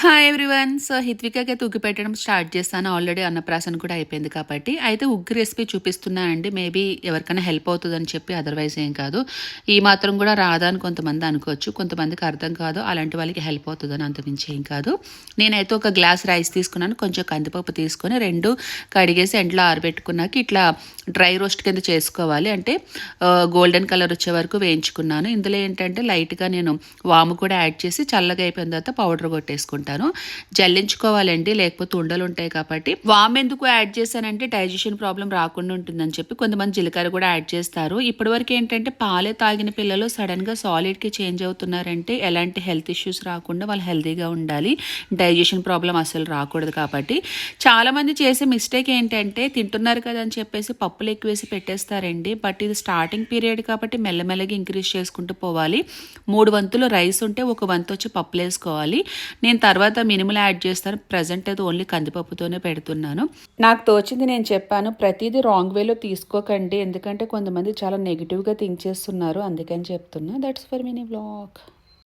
Hi everyone. So, హిత్వికకైతే ఉగ్గు పెట్టడం start చేశాను. ఆల్రెడీ అన్నప్రాసన కూడా అయిపోయింది కాబట్టి. అయితే ఉగ్గు రెసిపీ చూపిస్తున్నా అండి. మేబీ ఎవరికైనా హెల్ప్ అవుతదని చెప్పి అదర్‌వైజ్ ఏం కాదు. ఈ మాత్రం కూడా రాదా అని కొంతమంది అనుకోవచ్చు. కొంతమందికి అర్థం కాదు. అలాంటి వాళ్ళకి హెల్ప్ అవుతదని అంతకుమించి ఏం కాదు. నేనైతే ఒక గ్లాస్ రైస్ తీసుకున్నాను. కొంచెం కందిపప్పు తీసుకొని 2 కడిగేసి ఎండలో ఆరబెట్టుకున్నాక ఇట్లా డ్రై రోస్ట్ కింద చేసుకోవాలి. అంటే గోల్డెన్ కలర్ వచ్చే వరకు వేయించుకున్నాను. ఇందులో ఏంటంటే లైట్‌గా నేను వాము కూడా యాడ్ చేసి చల్లగా అయిపోయిన తర్వాత పౌడర్ కొట్టేసుకుంటాను. జల్లించుకోవాలండి, లేకపోతే ఉండలు ఉంటాయి కాబట్టి. వామ్ ఎందుకు యాడ్ చేశానంటే డైజెషన్ ప్రాబ్లం రాకుండా ఉంటుందని చెప్పి. కొంతమంది జీలకర్ర కూడా యాడ్ చేస్తారు. ఇప్పటివరకు ఏంటంటే పాలే తాగిన పిల్లలు సడన్గా సాలిడ్కి చేంజ్ అవుతున్నారంటే ఎలాంటి హెల్త్ ఇష్యూస్ రాకుండా వాళ్ళు హెల్తీగా ఉండాలి, డైజెషన్ ప్రాబ్లం అసలు రాకూడదు కాబట్టి. చాలామంది చేసే మిస్టేక్ ఏంటంటే తింటున్నారు కదా అని చెప్పేసి పప్పులు ఎక్కువ వేసి పెట్టేస్తారండి. బట్ ఇది స్టార్టింగ్ పీరియడ్ కాబట్టి మెల్లమెల్లగా ఇంక్రీజ్ చేసుకుంటూ పోవాలి. 3 వంతులు రైస్ ఉంటే 1 వంతు వచ్చి పప్పులు వేసుకోవాలి. నేను తర్వాత మినిమల్ యాడ్ చేస్తాను. ప్రజెంట్ అయితే ఓన్లీ కందిపప్పుతోనే పెడుతున్నాను. నాకు తోచింది నేను చెప్పాను. ప్రతిదీ రాంగ్ వేలో తీసుకోకండి, ఎందుకంటే కొంతమంది చాలా నెగిటివ్గా థింక్ చేస్తున్నారు. అందుకని చెప్తున్నా. That's for mini vlog.